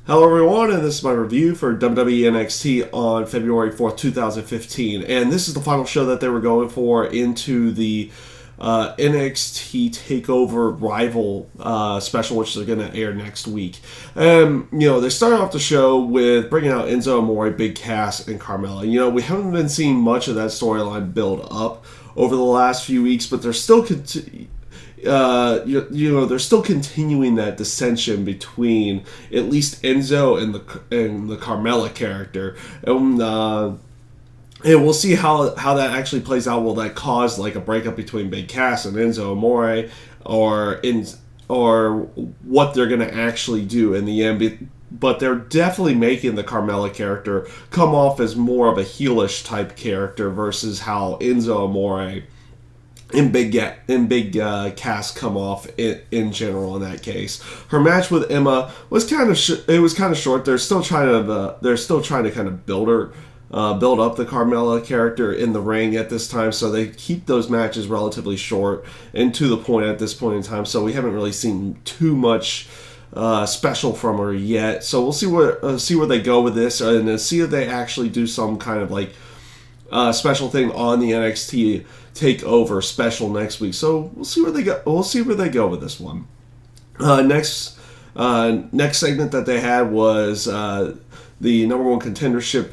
Hello everyone, and this is my review for WWE NXT on February 4th, 2015. And this is the final show that they were going for into the NXT TakeOver Rival special, which they're going to air next week. They started off the show with bringing out Enzo Amore, Big Cass, and Carmella. We haven't been seeing much of that storyline build up over the last few weeks, but they're still they're still continuing that dissension between at least Enzo and the Carmella character, and we'll see how that actually plays out. Will that cause like a breakup between Big Cass and Enzo Amore, or what they're going to actually do in the end? But they're definitely making the Carmella character come off as more of a heelish type character versus how Enzo Amore and Big Cass come off in general. In that case, her match with Emma was kind of short. They're still trying to kind of build up the Carmella character in the ring at this time, so they keep those matches relatively short and to the point at this point in time. So we haven't really seen too much special from her yet. So we'll see where they go with this, and see if they actually do some kind of like special thing on the NXT TakeOver special next week. So we'll see where they go. We'll see where they go with this one. Next segment that they had was the number one contendership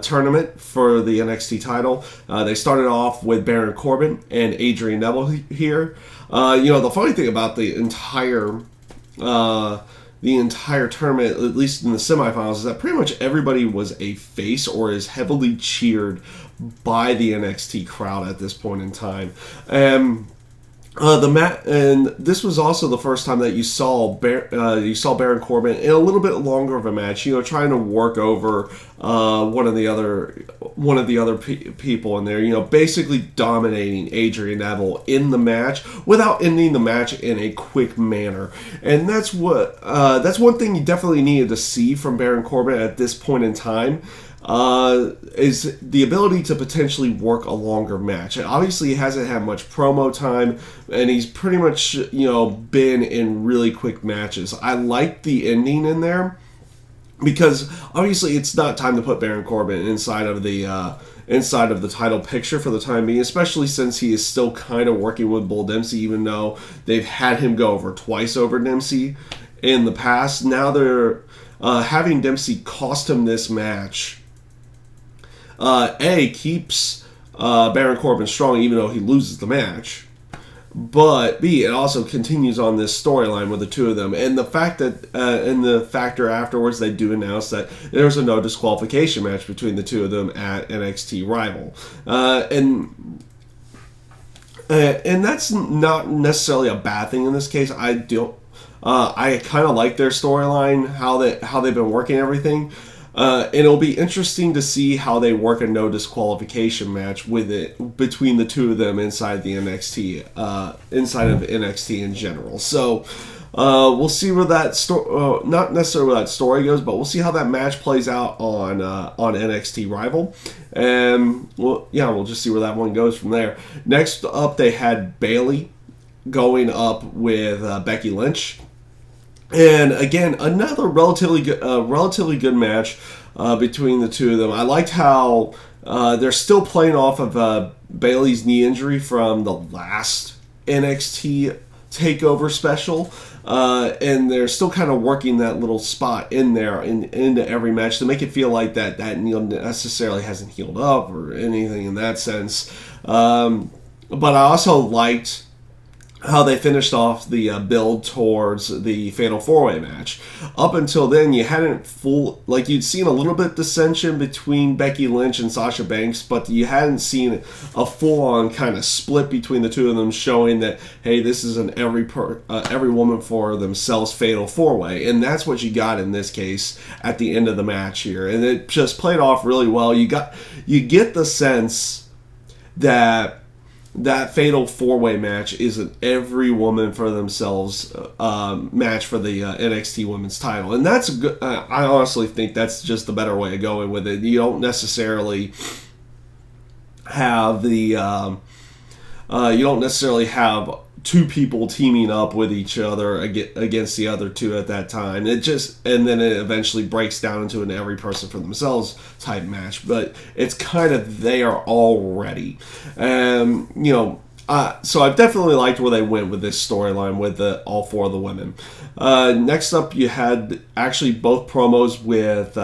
tournament for the NXT title. They started off with Baron Corbin and Adrian Neville here. The funny thing about the entire tournament, at least in the semifinals, is that pretty much everybody was a face or is heavily cheered by the NXT crowd at this point in time. And this was also the first time that you saw Baron Corbin in a little bit longer of a match, trying to work over one of the other people in there, basically dominating Adrian Neville in the match without ending the match in a quick manner. And that's one thing you definitely needed to see from Baron Corbin at this point in time. Is the ability to potentially work a longer match. And obviously, he hasn't had much promo time, and he's pretty much, been in really quick matches. I like the ending in there, because obviously it's not time to put Baron Corbin inside of the title picture for the time being, especially since he is still kind of working with Bull Dempsey, even though they've had him go over twice over Dempsey in the past. Now they're having Dempsey cost him this match. Keeps Baron Corbin strong even though he loses the match, but B, it also continues on this storyline with the two of them, and the fact that and the factor afterwards they do announce that there's a no disqualification match between the two of them at NXT Rival, and that's not necessarily a bad thing in this case. I kind of like their storyline, how they've been working everything. And it'll be interesting to see how they work a no disqualification match with it between the two of them inside the NXT, inside of NXT in general. So we'll see where that story, not necessarily where that story goes, but we'll see how that match plays out on NXT Rival, and we'll just see where that one goes from there. Next up, they had Bayley going up with Becky Lynch. And again, another relatively good match between the two of them. I liked how they're still playing off of Bayley's knee injury from the last NXT TakeOver special, and they're still kind of working that little spot in there into every match to make it feel like that knee necessarily hasn't healed up or anything in that sense. But I also liked how they finished off the build towards the Fatal 4-Way match. Up until then, you hadn't you'd seen a little bit dissension between Becky Lynch and Sasha Banks, but you hadn't seen a full-on kind of split between the two of them, showing that, hey, this is an every woman for themselves Fatal 4-Way, and that's what you got in this case at the end of the match here, and it just played off really well. You get the sense that Fatal 4-Way match is an every woman for themselves match for the NXT Women's title, and that's a good. I honestly think that's just the better way of going with it. You don't necessarily have two people teaming up with each other against the other two at that time. And then it eventually breaks down into an every person for themselves type match. But it's kind of there already. So I've definitely liked where they went with this storyline with all four of the women. Next up, you had actually both promos with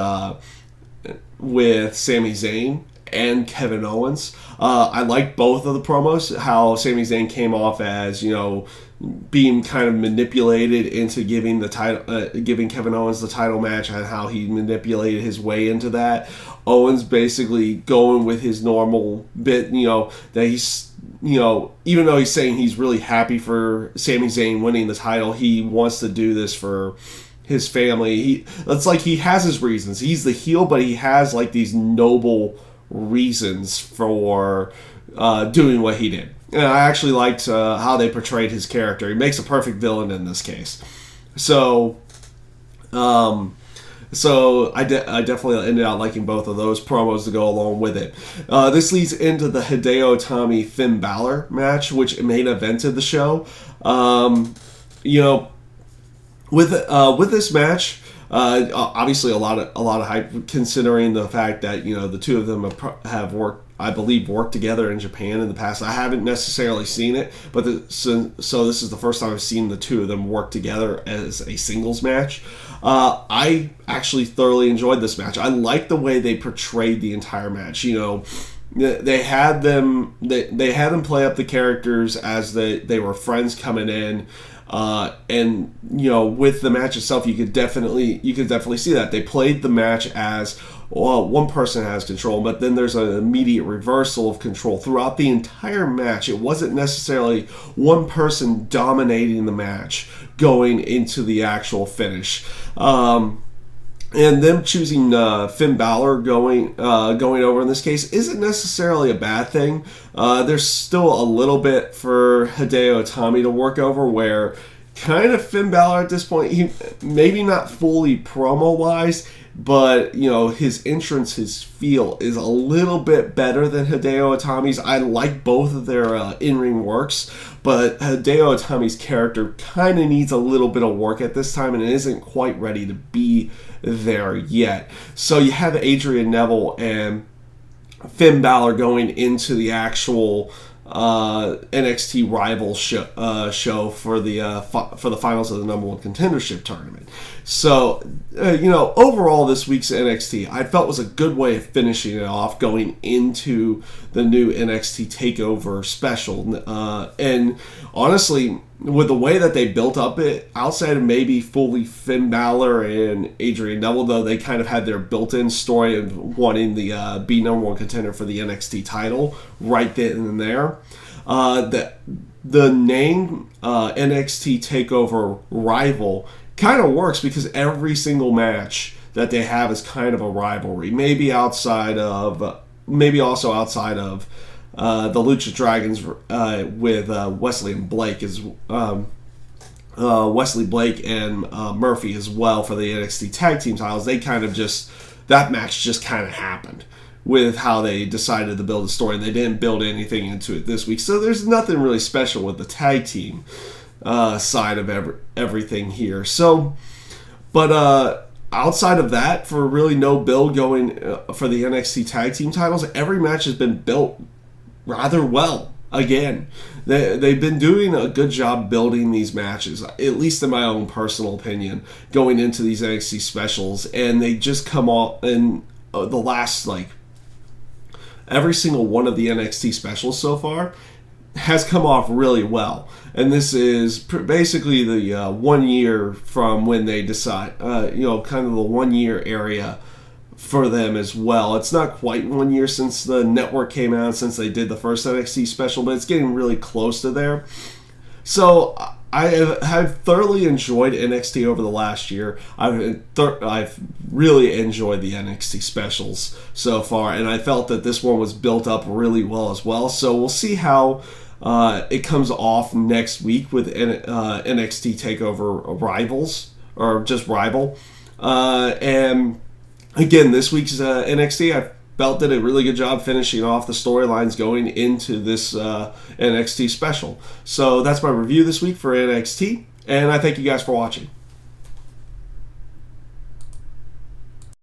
Sami Zayn and Kevin Owens. I like both of the promos. How Sami Zayn came off as, being kind of manipulated into giving Kevin Owens the title match, and how he manipulated his way into that. Owens basically going with his normal bit, that he's, even though he's saying he's really happy for Sami Zayn winning the title, he wants to do this for his family. It's like he has his reasons. He's the heel, but he has like these noble reasons for doing what he did. And I actually liked how they portrayed his character. He makes a perfect villain in this case. So I definitely ended up liking both of those promos to go along with it. This leads into the Hideo Itami Finn Balor match, which main evented the show. With this match, obviously a lot of hype, considering the fact that the two of them have worked together in Japan in the past. I haven't necessarily seen it, but so this is the first time I've seen the two of them work together as a singles match. I actually thoroughly enjoyed this match. I like the way they portrayed the entire match. They had them play up the characters as they were friends coming in. And with the match itself, you could definitely see that they played the match as, well, one person has control, but then there's an immediate reversal of control throughout the entire match. It wasn't necessarily one person dominating the match going into the actual finish. And them choosing Finn Balor going over in this case isn't necessarily a bad thing. There's still a little bit for Hideo Itami to work over, where kind of Finn Balor at this point, he maybe not fully promo-wise, but his entrance, his feel is a little bit better than Hideo Itami's. I like both of their in-ring works, but Hideo Itami's character kind of needs a little bit of work at this time, and it isn't quite ready to be there yet. So you have Adrian Neville and Finn Balor going into the actual NXT rival show for the finals of the number one contendership tournament. So overall, this week's NXT I felt was a good way of finishing it off, going into the new NXT Takeover special. And honestly, with the way that they built up it, outside of maybe fully Finn Balor and Adrian Neville, though they kind of had their built-in story of wanting the be number one contender for the NXT title right then and there. The name NXT Takeover Rival kind of works because every single match that they have is kind of a rivalry. Maybe also outside of the Lucha Dragons with Wesley and Blake Wesley Blake and Murphy as well for the NXT Tag Team titles. They kind of that match just kind of happened with how they decided to build a story, and they didn't build anything into it this week. So there's nothing really special with the tag team side of everything here. So, but outside of that, for really no build going for the NXT Tag Team titles, every match has been built rather well. Again, they've been doing a good job building these matches, at least in my own personal opinion, going into these NXT specials, and they just come off in the last, every single one of the NXT specials so far has come off really well. And this is basically the 1 year from when they decide, kind of the 1 year area for them as well. It's not quite 1 year since the network came out, since they did the first NXT special, but it's getting really close to there. So I have thoroughly enjoyed NXT over the last year. I've really enjoyed the NXT specials so far, and I felt that this one was built up really well as well. So we'll see how it comes off next week with NXT TakeOver Rivals, or just Rival. And again, this week's NXT, I Belt did a really good job finishing off the storylines going into this NXT special. So that's my review this week for NXT, and I thank you guys for watching.